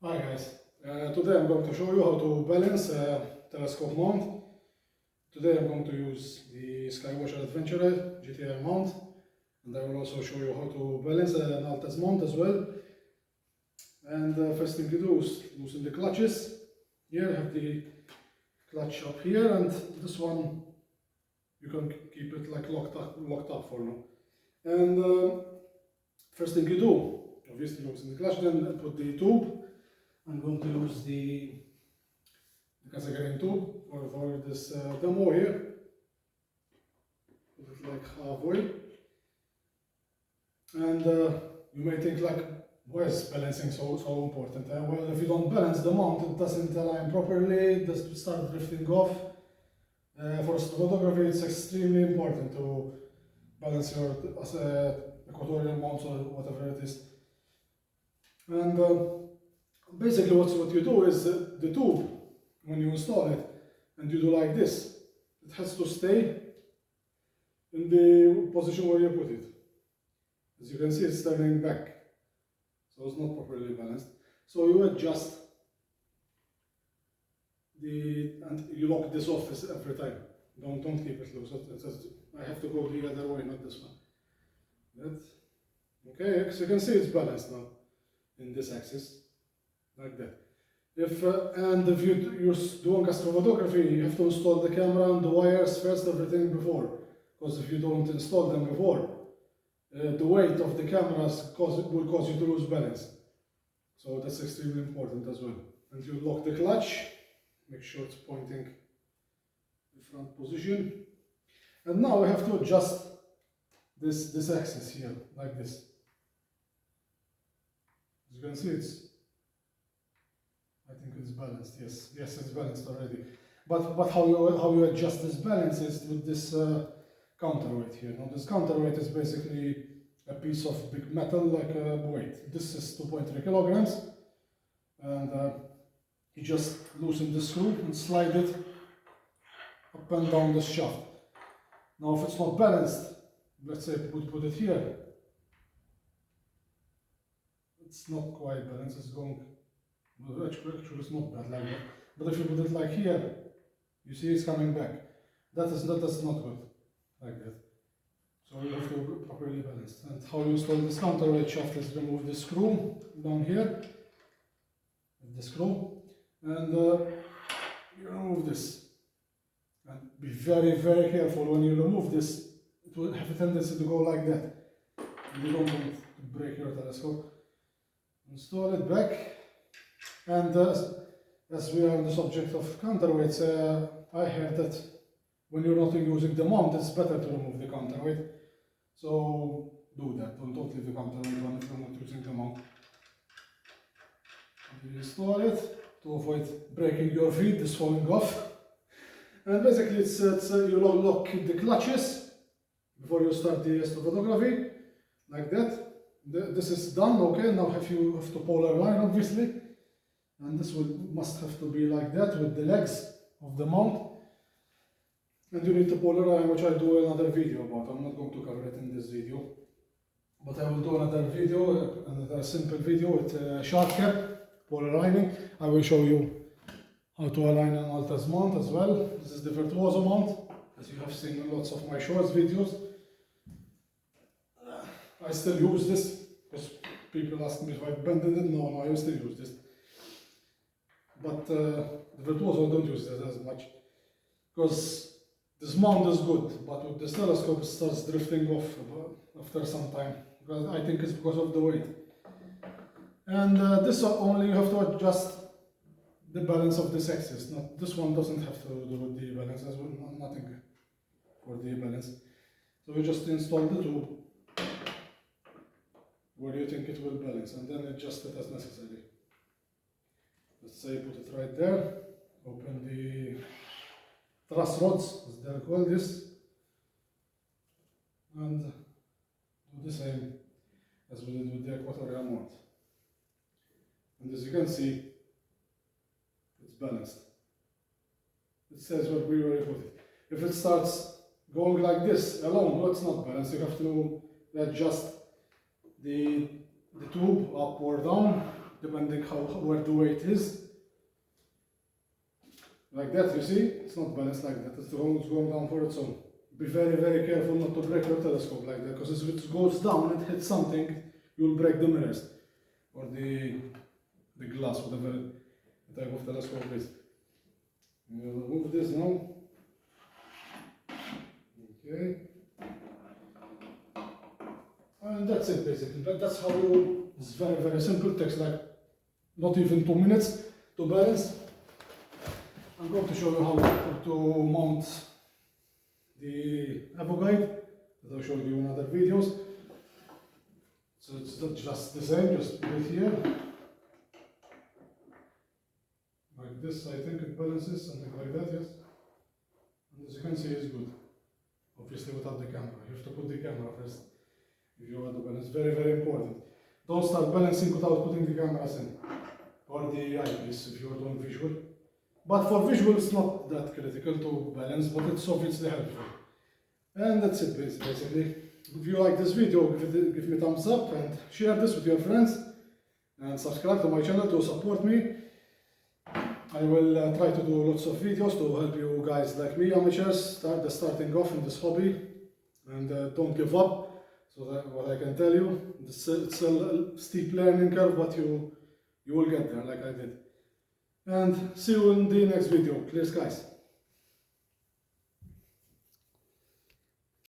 Hi guys, today I'm going to show you how to balance a telescope mount. Today I'm going to use the Skywatcher Adventurer GTI mount, and I will also show you how to balance an altaz mount as well. And first thing you do is loosen the clutches. Here I have the clutch up here, and this one you can keep it like locked up for now. And first thing you do, obviously loosen the clutch, then put the tube. I'm going to use the Casagarin tube for this demo here. Put it like halfway. And you may think like, why is balancing so important? Well, if you don't balance the mount, it doesn't align properly, it does start drifting off. For astrophotography, it's extremely important to balance your equatorial mounts or whatever it is. And basically what you do is the tube, when you install it and you do like this, it has to stay in the position where you put it. As you can see, it's turning back, so it's not properly balanced. So you adjust and you lock this off every time. Don't keep it loose. I have to go the other way, not this one. Okay, so you can see it's balanced now in this axis, like that. If you're doing astrophotography, you have to install the camera and the wires first, everything before. Because if you don't install them before, the weight of the cameras will cause you to lose balance. So that's extremely important as well. And you lock the clutch, make sure it's pointing the front position. And now we have to adjust this axis here, like this. As you can see, I think it's balanced. Yes, it's balanced already. But how you adjust this balance is with this counterweight here. Now this counterweight is basically a piece of big metal, like a weight. This is 2.3 kilograms, and you just loosen the screw and slide it up and down this shaft. Now if it's not balanced, let's say put it here, it's not quite balanced, it's going, well, actually it's not bad like that. But if you put it like here, you see it's coming back. That's not good, like that. So you have to properly balance. And how you install this counterweight shaft is remove the screw down here, with the screw, and you remove this. And be very, very careful when you remove this. It will have a tendency to go like that. And you don't want to break your telescope. Install it back. And as we are on the subject of counterweights, I heard that when you're not using the mount, it's better to remove the counterweight. So do that. Don't leave the counterweight on if you're not using the mount. And you install it to avoid breaking your feet, this falling off. And basically, it's you lock the clutches before you start the astrophotography, like that. This is done. Okay, now you have to polar line, obviously, and this must have to be like that with the legs of the mount. And you need to polar line, which I'll do another video about. I'm not going to cover it in this video, but I will do another video, another simple video with shark cap polar lining. I will show you how to align an altaz mount as well. This is the Virtuoso mount, as you have seen in lots of my shorts videos. I still use this, because people ask me if I abandoned it. No, I still use this. But the Virtuoso I don't use it as much, because this mount is good, but with this telescope it starts drifting off after some time. Because I think it's because of the weight. And this only you have to adjust the balance of this axis. This one doesn't have to do with the balance as well, nothing for the balance. So you just install the tube where you think it will balance, and then adjust it as necessary. Let's say put it right there, open the truss rods, as they're called this, and do the same as we did with the Equatorial mount. And as you can see, it's balanced. It says where you put it. If it starts going like this alone, no, it's not balanced. You have to adjust the tube up or down depending where the weight is. Like that, you see, it's not balanced like that, it's going down for its own. Be very, very careful not to break your telescope like that, because if it goes down and hits something, you'll break the mirrors, or the glass, whatever the type of telescope is. We'll remove this now. Okay. And that's it basically. That's how you, it's very, very simple. It takes like not even 2 minutes to balance. I'm going to show you how to mount the Evo guide that I showed you in other videos. So it's not just the same, just put it here. Like this, I think it balances, something like that, yes. And as you can see, it's good. Obviously without the camera. You have to put the camera first if you want to balance. Very, very important. Don't start balancing without putting the cameras in. Or the eyepiece if you are doing visual. But for visual it's not that critical to balance, but it's obviously helpful. And that's it basically. If you like this video, give me a thumbs up and share this with your friends. And subscribe to my channel to support me. I will try to do lots of videos to help you guys like me, amateurs, starting off in this hobby. And don't give up. So that what I can tell you, it's a steep learning curve, but you will get there like I did. And see you in the next video. Clear skies.